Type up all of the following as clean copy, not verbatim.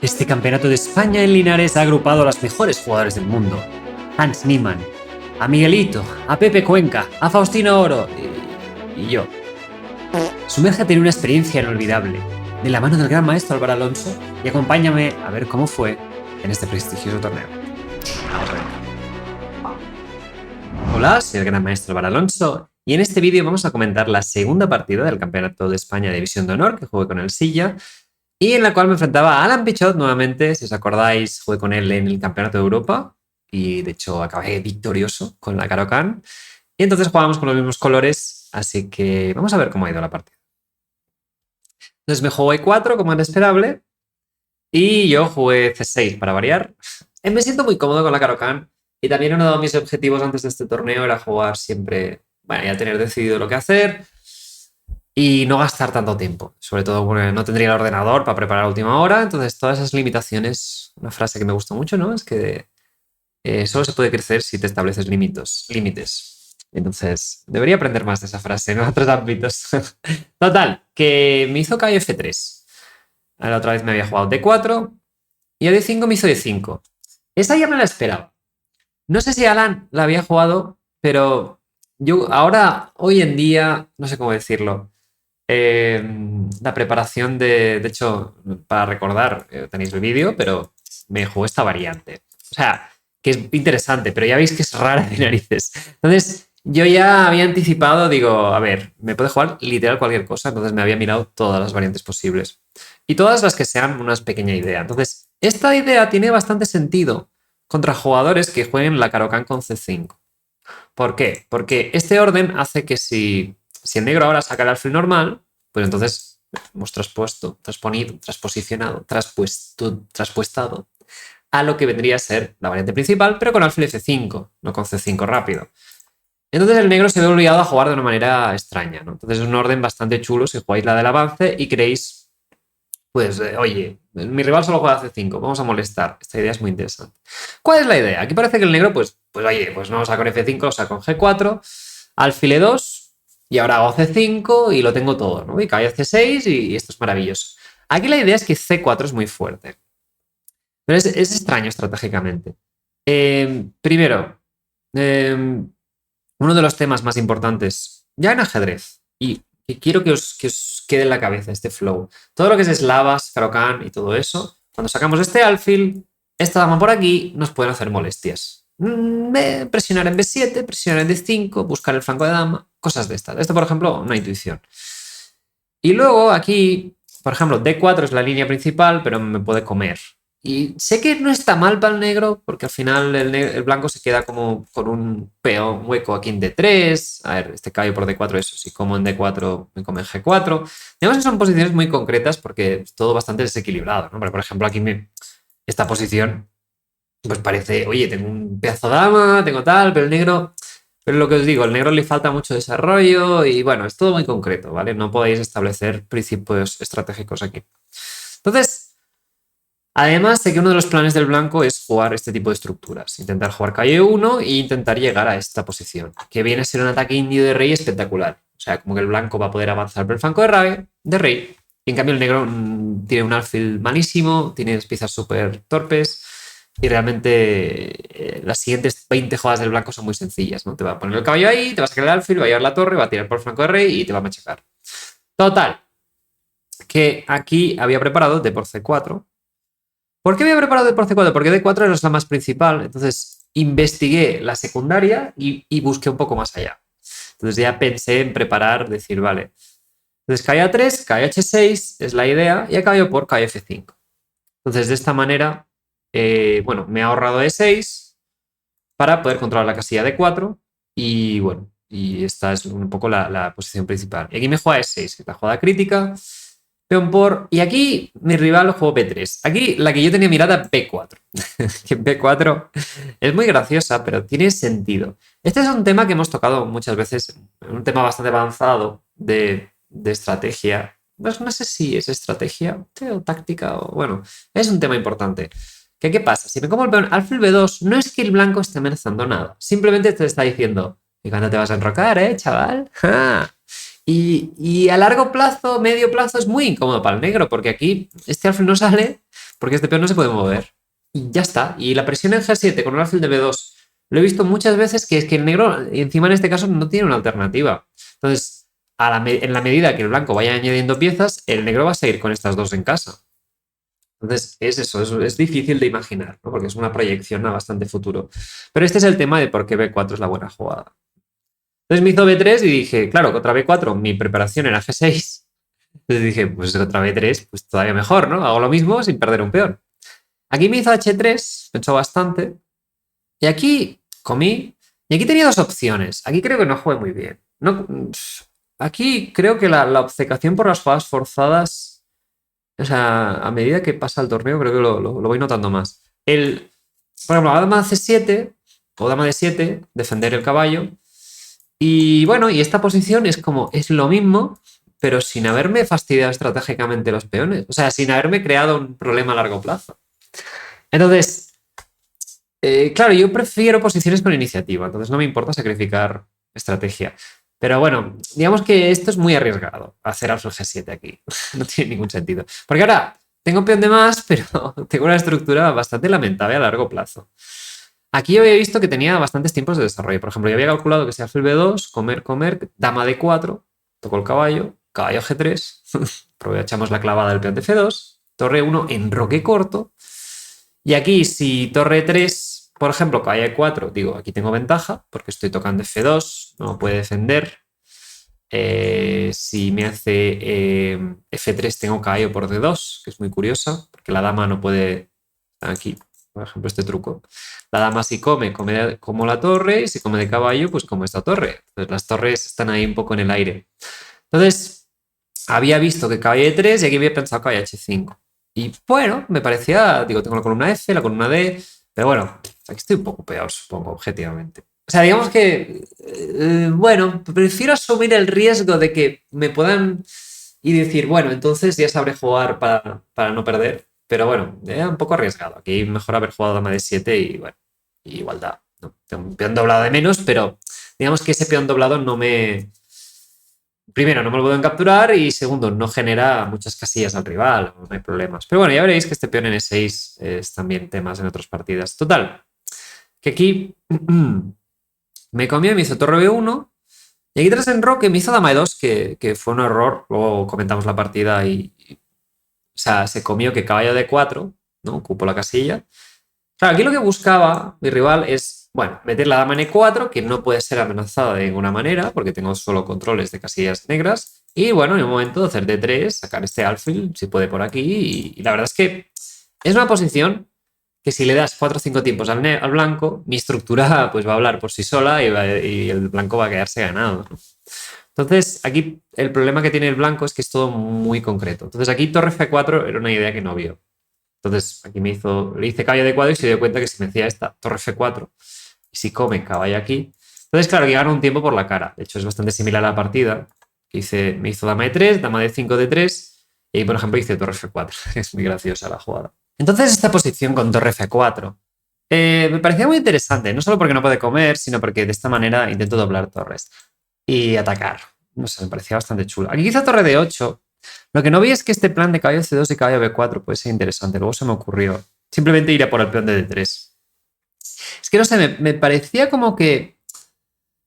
Este campeonato de España en Linares ha agrupado a los mejores jugadores del mundo. Hans Niemann, a Miguelito, a Pepe Cuenca, a Faustino Oro y yo. Sumérgete en una experiencia inolvidable, de la mano del gran maestro Álvaro Alonso, y acompáñame a ver cómo fue en este prestigioso torneo. Vamos a ver. Hola, soy el gran maestro Álvaro Alonso, y en este vídeo vamos a comentar la segunda partida del Campeonato de España de División de Honor que jugué con el Silla, y en la cual me enfrentaba a Alan Pichot nuevamente. Si os acordáis, jugué con él en el Campeonato de Europa y de hecho acabé victorioso con la Caro-Kann. Y entonces jugábamos con los mismos colores, así que vamos a ver cómo ha ido la partida. Entonces me jugó E4 como era esperable y yo jugué C6 para variar. Me siento muy cómodo con la Caro-Kann y también uno de mis objetivos antes de este torneo era jugar siempre, bueno, ya tener decidido lo que hacer y no gastar tanto tiempo, sobre todo porque no tendría el ordenador para preparar a última hora. Entonces todas esas limitaciones, una frase que me gusta mucho, ¿no? Es que solo se puede crecer si te estableces límites. Entonces debería aprender más de esa frase en otros ámbitos. Total, que me hizo caballo F3. La otra vez me había jugado D4 y a D5 me hizo D5. Esa ya me la esperaba. No sé si Alan la había jugado, pero yo ahora, hoy en día, no sé cómo decirlo, la preparación de hecho, para recordar, tenéis el vídeo, pero me jugué esta variante. O sea, que es interesante, pero ya veis que es rara de narices. Entonces, yo ya había anticipado, digo, a ver, me puede jugar literal cualquier cosa, entonces me había mirado todas las variantes posibles. Y todas las que sean una pequeña idea. Entonces, esta idea tiene bastante sentido contra jugadores que jueguen la Caro-Kann con C5. ¿Por qué? Porque este orden hace que si el negro ahora saca el alfil normal, pues entonces hemos traspuestado a lo que vendría a ser la variante principal, pero con alfil F5, no con C5 rápido. Entonces el negro se ve obligado a jugar de una manera extraña, ¿no? Entonces es un orden bastante chulo si jugáis la del avance y creéis, pues, oye, mi rival solo juega C5, vamos a molestar. Esta idea es muy interesante. ¿Cuál es la idea? Aquí parece que el negro, pues oye, pues no saca con F5, saca con G4, alfil E2, y ahora hago C5 y lo tengo todo, ¿no? Y caballo C6 y esto es maravilloso. Aquí la idea es que C4 es muy fuerte. Pero es extraño estratégicamente. Primero, uno de los temas más importantes, ya en ajedrez, y que quiero que os quede en la cabeza este flow. Todo lo que es eslavas, Caro-Kann y todo eso, cuando sacamos este alfil, esta dama por aquí, nos pueden hacer molestias. Presionar en B7, presionar en D5, buscar el flanco de dama, cosas de estas. Esto, por ejemplo, una intuición. Y luego aquí, por ejemplo, D4 es la línea principal, pero me puede comer. Y sé que no está mal para el negro, porque al final el blanco se queda como con un peón hueco aquí en D3. A ver, este caballo por D4, eso sí, como en D4 me come en G4. Digamos que son posiciones muy concretas porque es todo bastante desequilibrado, ¿no? Porque, por ejemplo, aquí esta posición, pues parece, oye, tengo un pedazo de dama, tengo tal, pero el negro... Pero lo que os digo, al negro le falta mucho desarrollo y bueno, es todo muy concreto, ¿vale? No podéis establecer principios estratégicos aquí. Entonces, además, sé que uno de los planes del blanco es jugar este tipo de estructuras. Intentar jugar calle 1 e intentar llegar a esta posición, que viene a ser un ataque indio de rey espectacular. O sea, como que el blanco va a poder avanzar por el flanco de rey. Y en cambio el negro tiene un alfil malísimo, tiene piezas súper torpes. Y realmente las siguientes 20 jugadas del blanco son muy sencillas, ¿no? Te va a poner el caballo ahí, te va a sacar el alfil, va a llevar la torre, va a tirar por el flanco de rey y te va a machacar. Total, que aquí había preparado D por C4. ¿Por qué había preparado D por C4? Porque D4 era la más principal, entonces investigué la secundaria y busqué un poco más allá. Entonces ya pensé en preparar, decir, vale, entonces caballo A3, caballo H6 es la idea y acabo por caballo F5. Entonces de esta manera... bueno, me he ahorrado E6 para poder controlar la casilla de 4 y bueno, y esta es un poco la posición principal. Y aquí me juega E6, que es la jugada crítica, peón por... Y aquí mi rival jugó B3. Aquí la que yo tenía mirada, B4. Que B4 es muy graciosa, pero tiene sentido. Este es un tema que hemos tocado muchas veces, un tema bastante avanzado de estrategia. Pues no sé si es estrategia o táctica o... Bueno, es un tema importante. ¿Qué pasa? Si me como el peón alfil B2, no es que el blanco esté amenazando nada. Simplemente te está diciendo, ¿y cuándo te vas a enrocar, chaval? ¡Ja! Y a largo plazo, medio plazo, es muy incómodo para el negro, porque aquí este alfil no sale, porque este peón no se puede mover. Y ya está. Y la presión en G7 con un alfil de B2 lo he visto muchas veces que es que el negro, encima en este caso, no tiene una alternativa. Entonces, en la medida que el blanco vaya añadiendo piezas, el negro va a seguir con estas dos en casa. Entonces, es eso, es difícil de imaginar, ¿no? Porque es una proyección a bastante futuro. Pero este es el tema de por qué B4 es la buena jugada. Entonces me hizo B3 y dije, claro, contra B4 mi preparación era G6. Entonces dije, pues contra B3, pues todavía mejor, ¿no? Hago lo mismo sin perder un peón. Aquí me hizo H3, pensó bastante. Y aquí comí. Y aquí tenía dos opciones. Aquí creo que no jugué muy bien. No, aquí creo que la obcecación por las jugadas forzadas. O sea, a medida que pasa el torneo, creo que lo voy notando más. Por ejemplo, la dama C7 o dama D7, defender el caballo. Y bueno, y esta posición es lo mismo, pero sin haberme fastidiado estratégicamente los peones. O sea, sin haberme creado un problema a largo plazo. Entonces, claro, yo prefiero posiciones con iniciativa, entonces no me importa sacrificar estrategia. Pero bueno, digamos que esto es muy arriesgado, hacer alfil G7 aquí. No tiene ningún sentido. Porque ahora tengo peón de más, pero tengo una estructura bastante lamentable a largo plazo. Aquí yo había visto que tenía bastantes tiempos de desarrollo. Por ejemplo, yo había calculado que sea alfil B2, comer, dama D4, toco el caballo, caballo G3, aprovechamos la clavada del peón de F2, torre 1, enroque corto. Y aquí, si torre 3, por ejemplo, caballo E4, digo, aquí tengo ventaja porque estoy tocando F2, no puede defender. Si me hace F3, tengo caballo por D2, que es muy curiosa, porque la dama no puede. Aquí, por ejemplo, este truco. La dama si come como la torre, y si come de caballo, pues como esta torre. Entonces, las torres están ahí un poco en el aire. Entonces, había visto que caballo E3 y aquí había pensado caballo H5. Y bueno, me parecía, digo, tengo la columna F, la columna D, pero bueno, aquí estoy un poco peor, supongo, objetivamente. O sea, digamos que, bueno, prefiero asumir el riesgo de que me puedan y decir, bueno, entonces ya sabré jugar para no perder. Pero bueno, era un poco arriesgado. Aquí mejor haber jugado dama D7 y bueno, igualdad. ¿No? Tengo un peón doblado de menos, pero digamos que ese peón doblado no me. Primero, no me lo pueden capturar y segundo, no genera muchas casillas al rival, no hay problemas. Pero bueno, ya veréis que este peón en E6 es también temas en otras partidas. Total, que aquí me comió y me hizo torre B1 y aquí tras enroque me hizo dama E2, que fue un error. Luego comentamos la partida o sea, se comió que caballo D4, ¿no? Ocupó la casilla. Claro, aquí lo que buscaba mi rival es, bueno, meter la dama en E4, que no puede ser amenazada de ninguna manera, porque tengo solo controles de casillas negras. Y bueno, en un momento hacer D3, sacar este alfil, si puede por aquí. Y la verdad es que es una posición que si le das 4 o 5 tiempos al blanco, mi estructura pues va a hablar por sí sola y el blanco va a quedarse ganado, ¿no? Entonces, aquí el problema que tiene el blanco es que es todo muy concreto. Entonces, aquí torre F4 era una idea que no vio. Entonces, aquí le hice caballo D4 y se dio cuenta que si me hacía esta torre F4 y si come caballo aquí. Entonces, claro, que gana un tiempo por la cara. De hecho, es bastante similar a la partida. Me hizo dama E3, dama D5, D3 y ahí, por ejemplo, hice torre F4. Es muy graciosa la jugada. Entonces, esta posición con torre F4 me parecía muy interesante, no solo porque no puede comer, sino porque de esta manera intento doblar torres y atacar. No sé, me parecía bastante chulo. Aquí quizá torre D8. Lo que no vi es que este plan de caballo C2 y caballo B4 puede ser interesante. Luego se me ocurrió simplemente ir a por el peón de D3. Es que no sé, me parecía como que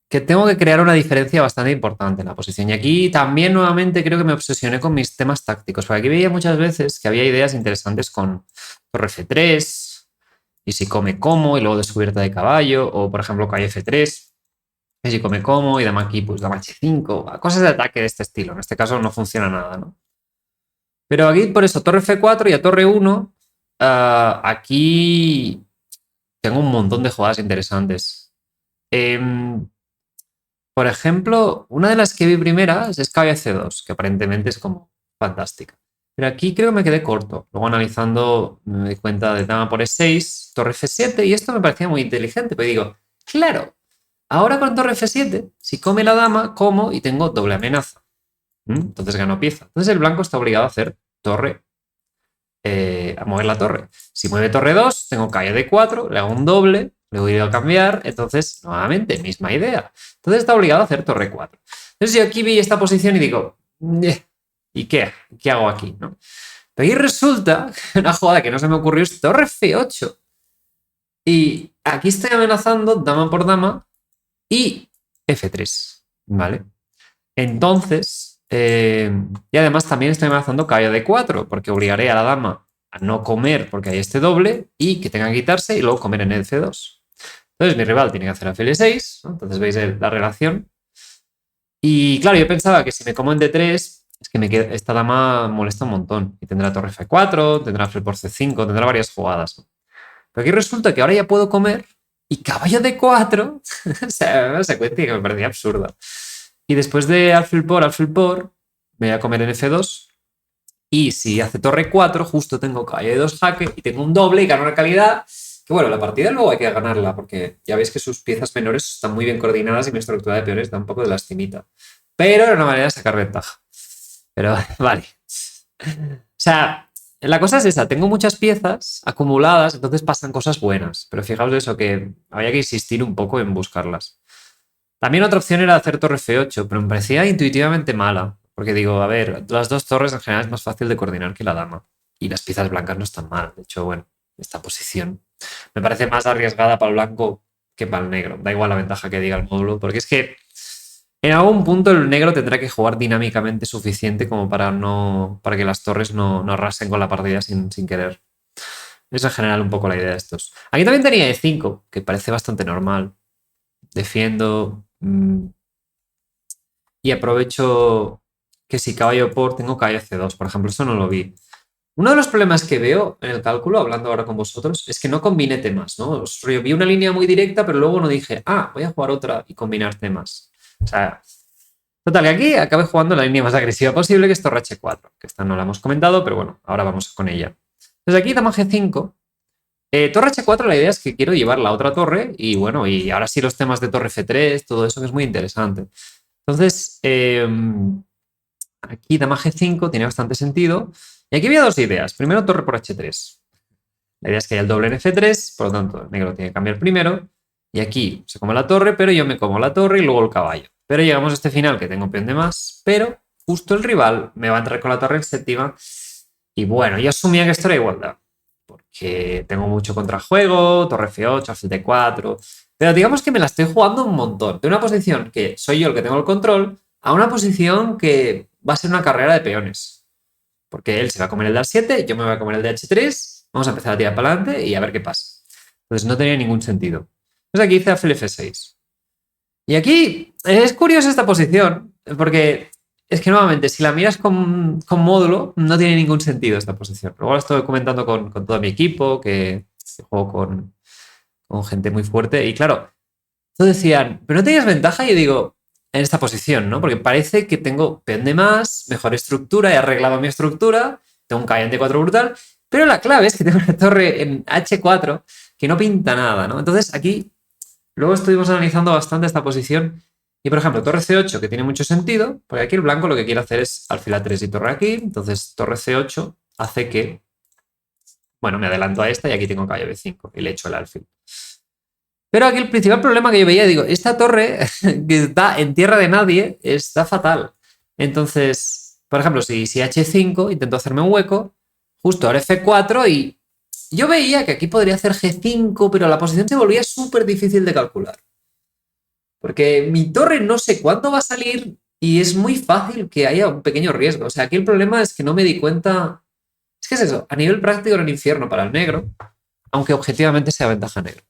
tengo que crear una diferencia bastante importante en la posición. Y aquí también nuevamente creo que me obsesioné con mis temas tácticos. Porque aquí veía muchas veces que había ideas interesantes con torre F3 y si come como y luego descubierta de caballo. O por ejemplo caballo F3. Y si come como y dama aquí, pues dama H5, cosas de ataque de este estilo. En este caso no funciona nada, ¿no? Pero aquí, por eso, torre F4 y a torre 1, aquí tengo un montón de jugadas interesantes. Por ejemplo, una de las que vi primeras es caballo C2, que aparentemente es como fantástica. Pero aquí creo que me quedé corto. Luego analizando me di cuenta de dama por E6, torre F7, y esto me parecía muy inteligente. Pero digo, claro, ahora con torre F7, si come la dama, como y tengo doble amenaza. Entonces gano pieza. Entonces el blanco está obligado a hacer torre, a mover la torre. Si mueve torre 2, tengo caballo D4, le hago un doble, le voy a cambiar, entonces nuevamente misma idea. Entonces está obligado a hacer torre 4. Entonces yo aquí vi esta posición y digo, ¿y qué? ¿Qué hago aquí? ¿No? Pero aquí resulta, una jugada que no se me ocurrió es torre F8. Y aquí estoy amenazando dama por dama y F3, ¿vale? Entonces, y además también estoy amenazando caballo D4, porque obligaré a la dama a no comer porque hay este doble y que tenga que quitarse y luego comer en el F2. Entonces mi rival tiene que hacer alfil E6, ¿no? Entonces veis la relación. Y claro, yo pensaba que si me como en D3, es que esta dama molesta un montón. Y tendrá torre F4, tendrá alfil por C5, tendrá varias jugadas, ¿no? Pero aquí resulta que ahora ya puedo comer y caballo D4, o sea, una secuencia que me parecía absurda. Y después de alfil por, me voy a comer en F2. Y si hace torre 4, justo tengo caballo de 2 jaque y tengo un doble y gano una calidad. Que bueno, la partida luego hay que ganarla porque ya veis que sus piezas menores están muy bien coordinadas y mi estructura de peones da un poco de lastimita. Pero era una manera de sacar ventaja. Pero vale. O sea, la cosa es esa. Tengo muchas piezas acumuladas, entonces pasan cosas buenas. Pero fijaos eso, que había que insistir un poco en buscarlas. También otra opción era hacer torre F8, pero me parecía intuitivamente mala. Porque digo, a ver, las dos torres en general es más fácil de coordinar que la dama. Y las piezas blancas no están mal. De hecho, bueno, esta posición me parece más arriesgada para el blanco que para el negro. Da igual la ventaja que diga el módulo, porque es que en algún punto el negro tendrá que jugar dinámicamente suficiente como para que las torres no arrasen con la partida sin querer. Es en general un poco la idea de estos. Aquí también tenía E5, que parece bastante normal. Defiendo y aprovecho que si caballo por, tengo caballo C2, por ejemplo, eso no lo vi. Uno de los problemas que veo en el cálculo, hablando ahora con vosotros, es que no combiné temas, ¿no? Yo vi una línea muy directa, pero luego no dije, voy a jugar otra y combinar temas. O sea, total, que aquí acabé jugando la línea más agresiva posible, que es torre H4, que esta no la hemos comentado, pero bueno, ahora vamos con ella. Entonces aquí dama G5. Torre H4, la idea es que quiero llevar la otra torre y bueno, y ahora sí los temas de torre F3, todo eso que es muy interesante. Entonces, aquí dama G5 tiene bastante sentido. Y aquí había dos ideas. Primero, torre por H3. La idea es que haya el doble en F3, por lo tanto, el negro tiene que cambiar primero. Y aquí se come la torre, pero yo me como la torre y luego el caballo. Pero llegamos a este final que tengo peón de más, pero justo el rival me va a entrar con la torre en séptima. Y bueno, yo asumía que esto era igualdad, porque tengo mucho contrajuego, torre F8, alfil D4. Pero digamos que me la estoy jugando un montón. De una posición que soy yo el que tengo el control a una posición que va a ser una carrera de peones. Porque él se va a comer el de A7, yo me voy a comer el de H3, vamos a empezar a tirar para adelante y a ver qué pasa. Entonces no tenía ningún sentido. Entonces aquí hice alfil F6. Y aquí es curiosa esta posición, porque es que nuevamente, si la miras con módulo, no tiene ningún sentido esta posición. Luego la estoy comentando con todo mi equipo, que juego con gente muy fuerte. Y claro, todos decían, pero no tenías ventaja. Y yo digo, en esta posición, ¿no? Porque parece que tengo peón de más, mejor estructura, he arreglado mi estructura, tengo un caballo en D4 brutal, pero la clave es que tengo una torre en H4 que no pinta nada, ¿no? Entonces aquí, luego estuvimos analizando bastante esta posición y, por ejemplo, torre C8, que tiene mucho sentido, porque aquí el blanco lo que quiere hacer es alfil A3 y torre aquí, entonces torre C8 hace que, bueno, me adelanto a esta y aquí tengo caballo B5 y le echo el alfil. Pero aquí el principal problema que yo veía, digo, esta torre que está en tierra de nadie está fatal. Entonces, por ejemplo, si H5, intento hacerme un hueco, justo ahora F4 y yo veía que aquí podría hacer G5, pero la posición se volvía súper difícil de calcular. Porque mi torre no sé cuándo va a salir y es muy fácil que haya un pequeño riesgo. O sea, aquí el problema es que no me di cuenta. Es que es eso, a nivel práctico era un infierno para el negro, aunque objetivamente sea ventaja negro.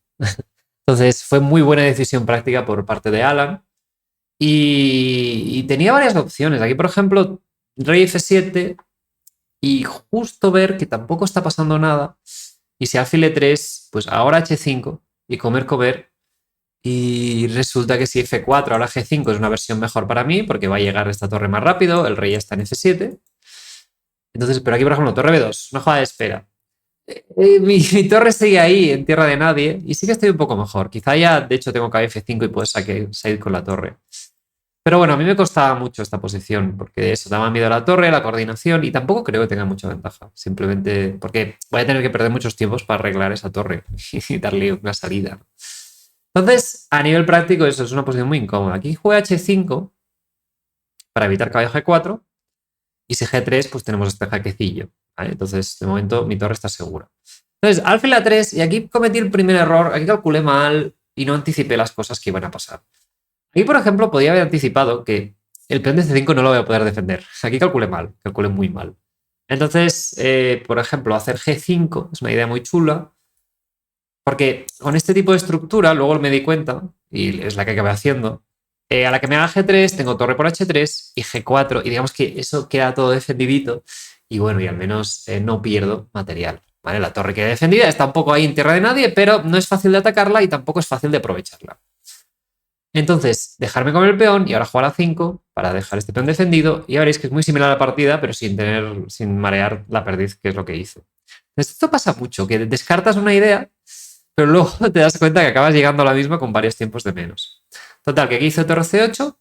Entonces fue muy buena decisión práctica por parte de Alan y tenía varias opciones. Aquí, por ejemplo, rey F7 y justo ver que tampoco está pasando nada. Y si alfil E3, pues ahora H5 y comer. Y resulta que si F4, ahora G5 es una versión mejor para mí porque va a llegar esta torre más rápido, el rey ya está en F7. Entonces, pero aquí, por ejemplo, torre B2, una jugada de espera. Mi torre sigue ahí en tierra de nadie y sí que estoy un poco mejor. Quizá ya, de hecho, tengo KF5 y puedo salir con la torre. Pero bueno, a mí me costaba mucho esta posición porque eso, daba miedo a la torre, la coordinación y tampoco creo que tenga mucha ventaja. Simplemente porque voy a tener que perder muchos tiempos para arreglar esa torre y darle una salida. Entonces, a nivel práctico, eso es una posición muy incómoda. Aquí juega H5 para evitar caballo G4 y si G3, pues tenemos este jaquecillo. ¿vale? Entonces, de momento, mi torre está segura. Entonces, alfil A3, y aquí cometí el primer error, aquí calculé mal y no anticipé las cosas que iban a pasar. Aquí, por ejemplo, podía haber anticipado que el peón de C5 no lo voy a poder defender. Aquí calculé mal, calculé muy mal. Entonces, por ejemplo, hacer G5 es una idea muy chula, porque con este tipo de estructura, luego me di cuenta, y es la que acabé haciendo, a la que me haga G3, tengo torre por H3 y G4, y digamos que eso queda todo defendidito, y bueno, y al menos no pierdo material. ¿Vale? La torre queda defendida, está un poco ahí en tierra de nadie, pero no es fácil de atacarla y tampoco es fácil de aprovecharla. Entonces, dejarme con el peón y ahora jugar a 5 para dejar este peón defendido. Y ya veréis que es muy similar a la partida, pero sin marear la perdiz, que es lo que hice. Entonces, esto pasa mucho, que descartas una idea, pero luego te das cuenta que acabas llegando a la misma con varios tiempos de menos. Total, que aquí hice torre C8,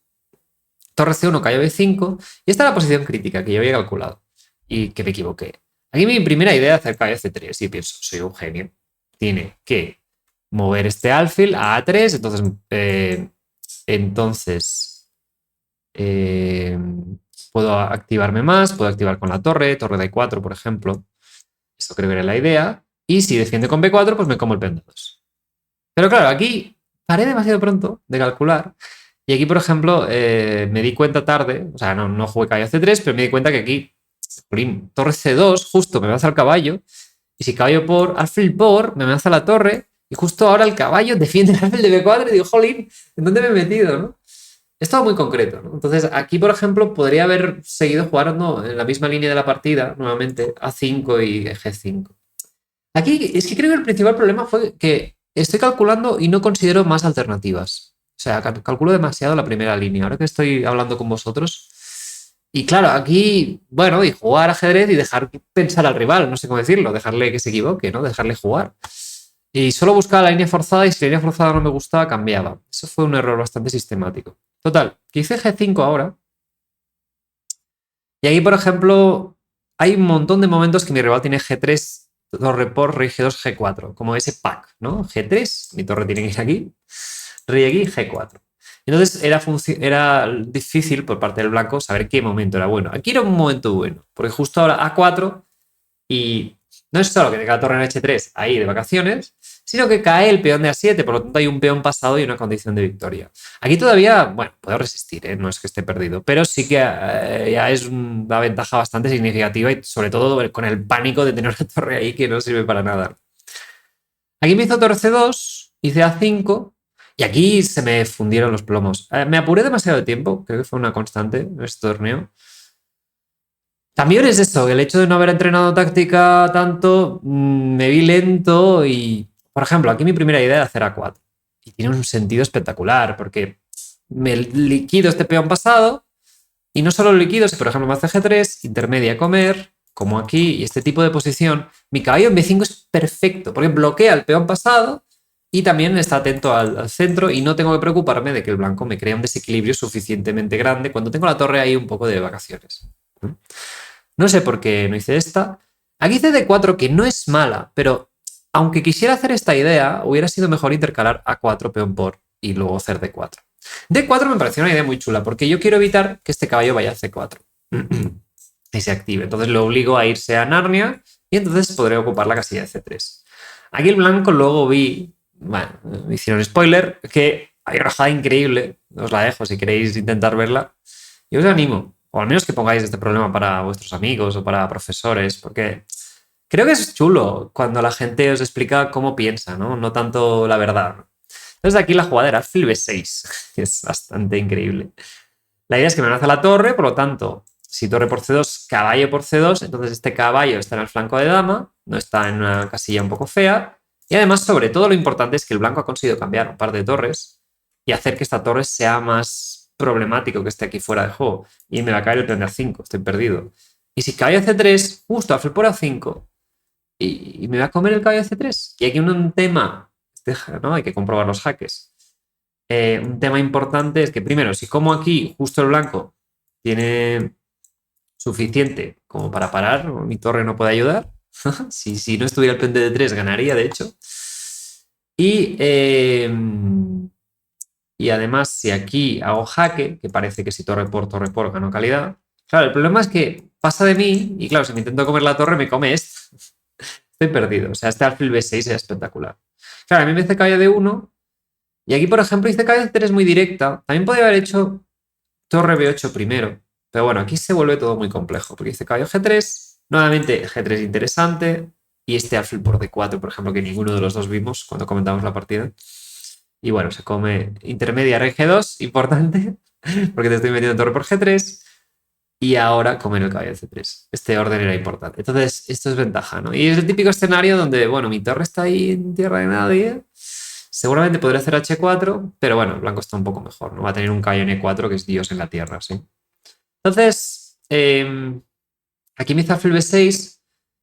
torre C1, caballo B5, y esta es la posición crítica que yo había calculado y que me equivoqué. Aquí mi primera idea es hacer caballo C3 y pienso, soy un genio. Tiene que mover este alfil a A3, entonces puedo activarme más, puedo activar con la torre D4, por ejemplo. Eso creo que era la idea. Y si defiende con B4, pues me como el peón de 2. Pero claro, aquí paré demasiado pronto de calcular. Y aquí, por ejemplo, me di cuenta tarde, o sea, no jugué caballo C3, pero me di cuenta que aquí, torre C2, justo me avanza el caballo. Y si caballo por alfil por, me avanza la torre. Y justo ahora el caballo defiende el alfil de B4 y digo, jolín, ¿en dónde me he metido? ¿No? Es todo muy concreto, ¿no? Entonces, aquí, por ejemplo, podría haber seguido jugando en la misma línea de la partida, nuevamente, A5 y G5. Aquí es que creo que el principal problema fue que estoy calculando y no considero más alternativas. O sea, calculo demasiado la primera línea. Ahora que estoy hablando con vosotros. Y claro, aquí, bueno, y jugar ajedrez y dejar pensar al rival, no sé cómo decirlo, dejarle que se equivoque, ¿no? Dejarle jugar. Y solo buscaba la línea forzada y si la línea forzada no me gustaba, cambiaba. Eso fue un error bastante sistemático. Total, que hice G5 ahora. Y aquí, por ejemplo, hay un montón de momentos que mi rival tiene G3, torre por, rey G2, G4, como ese pack, ¿no? G3, mi torre tiene que ir aquí, rey aquí, G4. Entonces era difícil por parte del blanco saber qué momento era bueno. Aquí era un momento bueno, porque justo ahora A4 y no es solo que tenga la torre en H3 ahí de vacaciones, sino que cae el peón de A7, por lo tanto hay un peón pasado y una condición de victoria. Aquí todavía, bueno, puedo resistir, ¿eh? No es que esté perdido, pero sí que ya es una ventaja bastante significativa y sobre todo con el pánico de tener una torre ahí que no sirve para nada. Aquí me hizo torre C2, hice A5 y aquí se me fundieron los plomos. Me apuré demasiado de tiempo, creo que fue una constante en este torneo. También es esto, el hecho de no haber entrenado táctica tanto, me vi lento y, por ejemplo, aquí mi primera idea era hacer A4. Y tiene un sentido espectacular, porque me liquido este peón pasado y no solo lo liquido, si por ejemplo me hace G3, intermedia a comer, como aquí, y este tipo de posición, mi caballo en B5 es perfecto, porque bloquea el peón pasado y también está atento al centro y no tengo que preocuparme de que el blanco me crea un desequilibrio suficientemente grande cuando tengo la torre ahí un poco de vacaciones. No sé por qué no hice esta. Aquí hice D4, que no es mala, pero aunque quisiera hacer esta idea, hubiera sido mejor intercalar A4, peón por, y luego hacer D4. D4 me pareció una idea muy chula, porque yo quiero evitar que este caballo vaya a C4 y se active. Entonces lo obligo a irse a Narnia y entonces podré ocupar la casilla de C3. Aquí el blanco luego vi, bueno, me hicieron spoiler, que hay una jugada increíble, os la dejo si queréis intentar verla. Yo os animo, o al menos que pongáis este problema para vuestros amigos o para profesores, porque creo que es chulo cuando la gente os explica cómo piensa, ¿no? No tanto la verdad. Entonces aquí la jugada era alfil B6, que es bastante increíble. La idea es que me amenaza la torre, por lo tanto, si torre por C2, caballo por C2, entonces este caballo está en el flanco de dama, no está en una casilla un poco fea, y además, sobre todo, lo importante es que el blanco ha conseguido cambiar un par de torres y hacer que esta torre sea más problemático que esté aquí fuera de juego. Y me va a caer el peón de A5, estoy perdido. Y si caballo C3, justo alfil por A5, y me va a comer el caballo C3. Y aquí un tema, ¿no? Hay que comprobar los jaques. Un tema importante es que, primero, si como aquí justo el blanco tiene suficiente como para parar, mi torre no puede ayudar. si no estuviera el peón de D3, ganaría, de hecho. Y además, si aquí hago jaque, que parece que si torre por gano calidad. Claro, el problema es que pasa de mí y claro, si me intento comer la torre me come esto. Estoy perdido. O sea, este alfil B6 era espectacular. Claro, a mí me hace caballo de 1 y aquí, por ejemplo, hice caballo de 3 muy directa. También podría haber hecho torre B8 primero. Pero bueno, aquí se vuelve todo muy complejo porque hice caballo G3, nuevamente G3 interesante y este alfil por D4, por ejemplo, que ninguno de los dos vimos cuando comentamos la partida. Y bueno, se come intermedia rey G2, importante, porque te estoy metiendo torre por G3 y ahora comer el caballo de C3. Este orden era importante. Entonces, esto es ventaja, ¿no? Y es el típico escenario donde, bueno, mi torre está ahí en tierra de nadie. Seguramente podría hacer H4, pero bueno, el blanco está un poco mejor, ¿no? Va a tener un caballo en E4 que es Dios en la tierra, ¿sí? Entonces, aquí me hizo alfil B6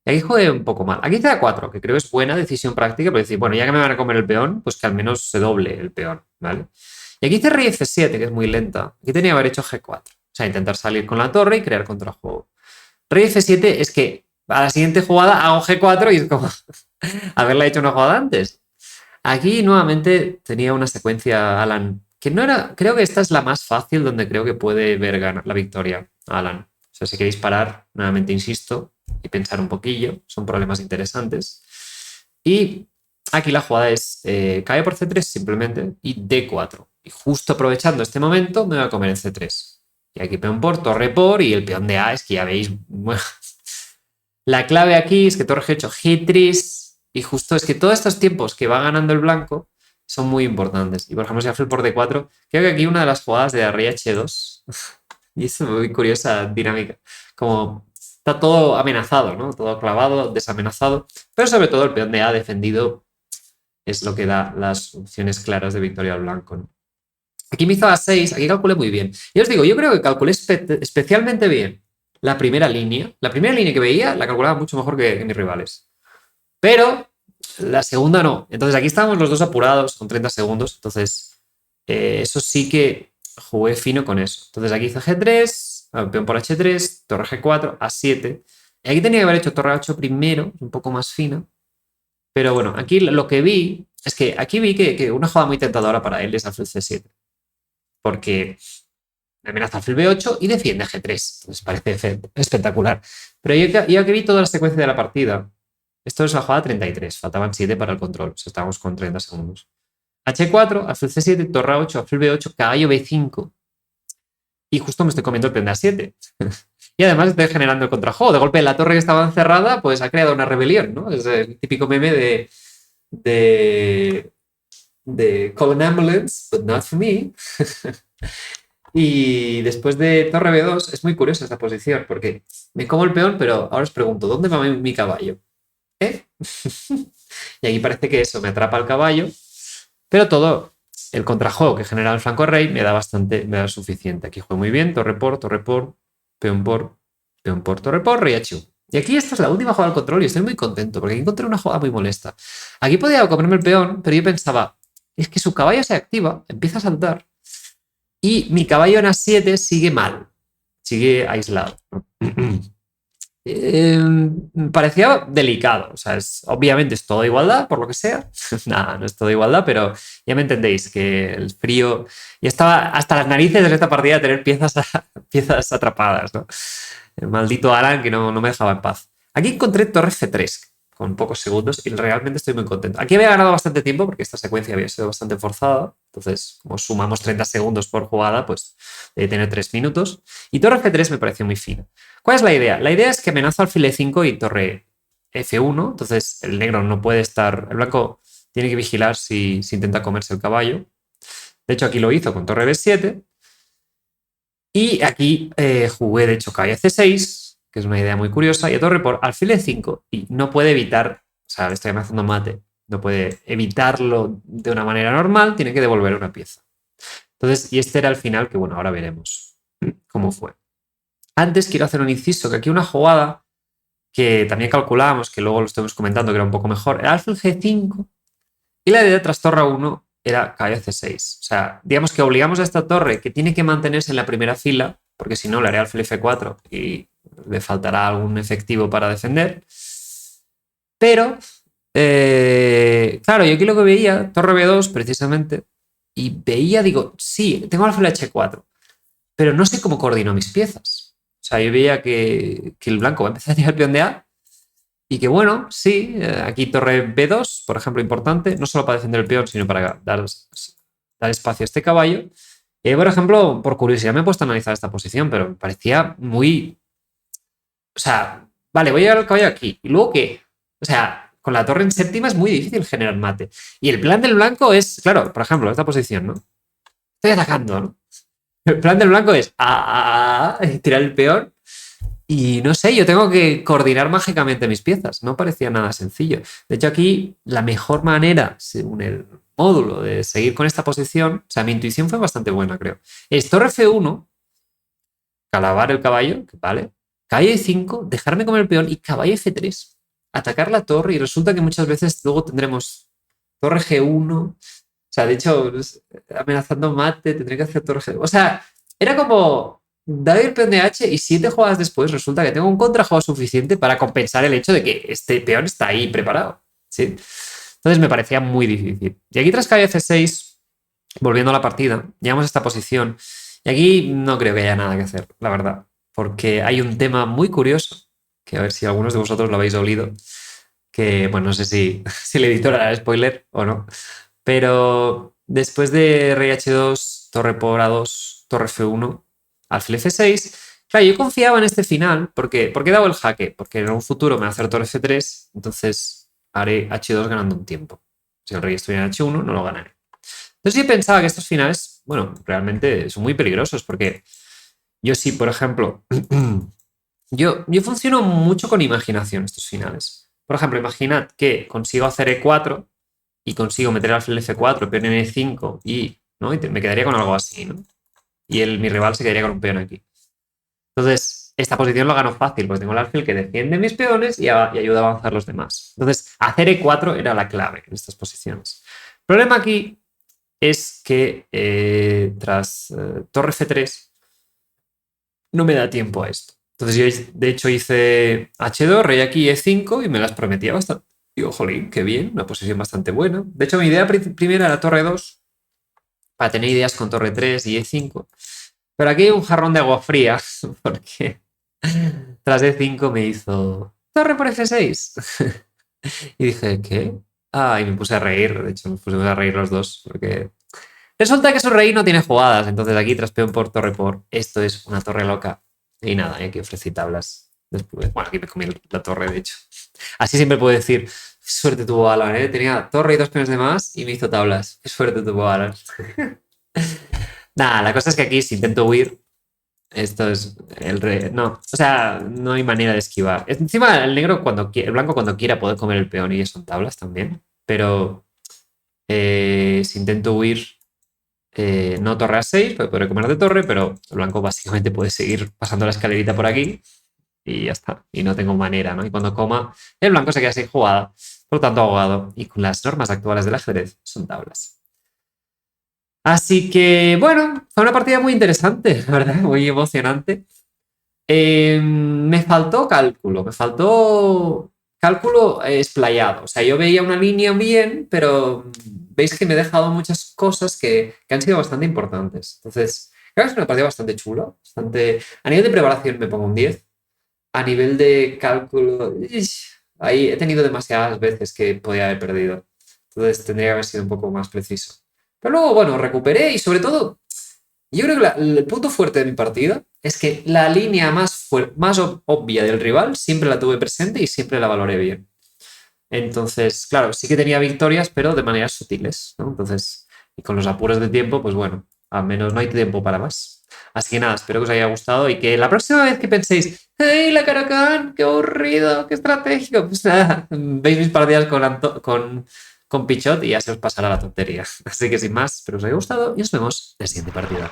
y aquí jugué un poco mal. Aquí hice A4, que creo que es buena decisión práctica, pero decir, bueno, ya que me van a comer el peón, pues que al menos se doble el peón, ¿vale? Y aquí hice rey F7, que es muy lenta. Aquí tenía que haber hecho G4. O sea, intentar salir con la torre y crear contrajuego. Rey F7 es que a la siguiente jugada hago G4 y es como haberla hecho una jugada antes. Aquí nuevamente tenía una secuencia, Alan, que no era. Creo que esta es la más fácil donde creo que puede ver ganar la victoria, Alan. O sea, si queréis parar, nuevamente insisto, y pensar un poquillo, son problemas interesantes. Y aquí la jugada es cae por C3 simplemente y D4. Y justo aprovechando este momento me voy a comer en C3. Y aquí peón por, torre por y el peón de A es que ya veis. Bueno, la clave aquí es que torre G8, G3 y justo es que todos estos tiempos que va ganando el blanco son muy importantes. Y por ejemplo, si alfil por D4, creo que aquí una de las jugadas de rey H2 y es muy curiosa dinámica. Como está todo amenazado, ¿no? Todo clavado, desamenazado, pero sobre todo el peón de A defendido es lo que da las opciones claras de victoria al blanco, ¿no? Aquí me hizo A6, aquí calculé muy bien. Y os digo, yo creo que calculé especialmente bien la primera línea. La primera línea que veía la calculaba mucho mejor que mis rivales. Pero la segunda no. Entonces aquí estábamos los dos apurados con 30 segundos. Entonces, eso sí que jugué fino con eso. Entonces aquí hice G3, peón por H3, torre G4, A7. Y aquí tenía que haber hecho torre A8 primero, un poco más fina. Pero bueno, aquí lo que vi es que aquí vi que una jugada muy tentadora para él es alfil C7. Porque amenaza alfil B8 y defiende G3. Entonces parece espectacular. Pero yo que vi toda la secuencia de la partida, esto es la jugada 33, faltaban 7 para el control, o sea, estábamos con 30 segundos. H4, alfil C7, torre A8, alfil B8, caballo B5. Y justo me estoy comiendo el peón de A7. Y además estoy generando el contrajuego. De golpe la torre que estaba encerrada, pues ha creado una rebelión, ¿no? Es el típico meme de Call an ambulance, but not for me. Y después de torre B2 es muy curiosa esta posición porque me como el peón, pero ahora os pregunto, ¿dónde va mi caballo? ¿Eh? Y aquí parece que eso me atrapa el caballo, pero todo el contrajuego que genera el flanco rey me da suficiente. Aquí juego muy bien, torre por, peón por, torre por, rey H1. Y aquí esta es la última jugada del control y estoy muy contento porque aquí encontré una jugada muy molesta. Aquí podía comerme el peón, pero yo pensaba, es que su caballo se activa, empieza a saltar y mi caballo en A7 sigue mal, sigue aislado. Parecía delicado, o sea, obviamente es toda igualdad, por lo que sea. Nada, no es toda igualdad, pero ya me entendéis que el frío. Y estaba hasta las narices de esta partida de tener piezas atrapadas, ¿no? El maldito Alan que no me dejaba en paz. Aquí encontré torre F3 con pocos segundos y realmente estoy muy contento. Aquí había ganado bastante tiempo porque esta secuencia había sido bastante forzada. Entonces, como sumamos 30 segundos por jugada, pues debe tener 3 minutos. Y torre F3 me pareció muy fina. ¿Cuál es la idea? La idea es que amenazo alfil E5 y torre F1. Entonces, el negro no puede estar. El blanco tiene que vigilar si intenta comerse el caballo. De hecho, aquí lo hizo con torre B7. Y aquí jugué, de hecho, caballo C6, que es una idea muy curiosa, y a torre por alfil E5. Y no puede evitar, o sea, le estoy amenazando mate, no puede evitarlo de una manera normal, tiene que devolver una pieza. Entonces, y este era el final que, bueno, ahora veremos cómo fue. Antes quiero hacer un inciso, que aquí una jugada que también calculábamos, que luego lo estuvimos comentando que era un poco mejor, era alfil G5 y la idea tras torre 1 era caballo C6. O sea, digamos que obligamos a esta torre que tiene que mantenerse en la primera fila, porque si no le haré alfil F4 y le faltará algún efectivo para defender. Pero, claro, yo aquí lo que veía, torre B2 precisamente, y veía, digo, sí, tengo alfil H4, pero no sé cómo coordino mis piezas. O sea, yo veía que el blanco va a empezar a tirar el peón de A y que bueno, sí, aquí torre B2, por ejemplo, importante, no solo para defender el peón, sino para dar espacio a este caballo. Por ejemplo, por curiosidad me he puesto a analizar esta posición, pero me parecía muy... O sea, vale, voy a llevar el caballo aquí. ¿Y luego qué? O sea, con la torre en séptima es muy difícil generar mate. Y el plan del blanco es, claro, por ejemplo, esta posición, ¿no? Estoy atacando, ¿no? El plan del blanco es tirar el peón. Y no sé, yo tengo que coordinar mágicamente mis piezas. No parecía nada sencillo. De hecho, aquí la mejor manera, según el módulo, de seguir con esta posición, o sea, mi intuición fue bastante buena, creo. Es torre F1, calabar el caballo, vale. Caballo E5, dejarme comer el peón y caballo F3. Atacar la torre y resulta que muchas veces luego tendremos torre G1. O sea, de hecho, amenazando mate, tendré que hacer torre G1. O sea, era como dar el peón de H y 7 jugadas después resulta que tengo un contrajuego suficiente para compensar el hecho de que este peón está ahí preparado. ¿Sí? Entonces me parecía muy difícil. Y aquí tras caballo F6, volviendo a la partida, llegamos a esta posición. Y aquí no creo que haya nada que hacer, la verdad. Porque hay un tema muy curioso, que a ver si algunos de vosotros lo habéis olido, que, bueno, no sé si el editor hará spoiler o no, pero después de rey H2, torre por A2, torre F1, alfil F6, claro, yo confiaba en este final, porque he dado el jaque, porque en un futuro me va a hacer torre F3, entonces haré H2 ganando un tiempo. Si el rey estuviera en H1, no lo ganaré. Entonces yo pensaba que estos finales, bueno, realmente son muy peligrosos, porque yo sí, por ejemplo, yo funciono mucho con imaginación estos finales. Por ejemplo, imaginad que consigo hacer E4 y consigo meter el alfil F4, peón en E5 y, ¿no? Y me quedaría con algo así, ¿no? Y mi rival se quedaría con un peón aquí. Entonces, esta posición lo gano fácil, porque tengo el alfil que defiende mis peones y ayuda a avanzar los demás. Entonces, hacer E4 era la clave en estas posiciones. El problema aquí es que tras torre F3 no me da tiempo a esto. Entonces yo, de hecho, hice H2, rey aquí, E5 y me las prometía bastante. Digo, jolín, qué bien, una posición bastante buena. De hecho, mi idea primera era torre 2, para tener ideas con torre 3 y E5. Pero aquí hay un jarrón de agua fría, porque tras E5 me hizo torre por F6. Y dije, ¿qué? Y me puse a reír, de hecho, nos pusimos a reír los dos, porque resulta que su rey no tiene jugadas, entonces aquí tras peón por torre por, esto es una torre loca. Y nada, aquí ofrecí tablas. Después, bueno, aquí me comí la torre, de hecho. Así siempre puedo decir, suerte tuvo Alan, ¿eh? Tenía torre y 2 peones de más y me hizo tablas. Qué suerte tuvo Alan. Nada, la cosa es que aquí si intento huir, esto es el rey. No, o sea, no hay manera de esquivar. Encima el negro el blanco cuando quiera puede comer el peón y son tablas también. Pero si intento huir, no torre a 6, porque podré comer de torre, pero el blanco básicamente puede seguir pasando la escalerita por aquí y ya está. Y no tengo manera, ¿no? Y cuando coma, el blanco se queda sin jugada, por lo tanto ahogado. Y con las normas actuales del ajedrez son tablas. Así que, bueno, fue una partida muy interesante, la verdad, muy emocionante. Me faltó cálculo explayado. O sea, yo veía una línea bien, pero veis que me he dejado muchas cosas que han sido bastante importantes. Entonces, creo que es una partida bastante chula. A nivel de preparación me pongo un 10. A nivel de cálculo, ahí he tenido demasiadas veces que podía haber perdido. Entonces tendría que haber sido un poco más preciso. Pero luego, bueno, recuperé y sobre todo, yo creo que el punto fuerte de mi partida es que la línea más obvia del rival siempre la tuve presente y siempre la valoré bien. Entonces, claro, sí que tenía victorias, pero de maneras sutiles, ¿no? Entonces, y con los apuros de tiempo, pues bueno, al menos no hay tiempo para más. Así que nada, espero que os haya gustado y que la próxima vez que penséis, ¡hey, la Caro-Kann! ¡Qué aburrido! ¡Qué estratégico! Pues nada, veis mis partidas con Pichot y ya se os pasará la tontería. Así que sin más, espero que os haya gustado y nos vemos en la siguiente partida.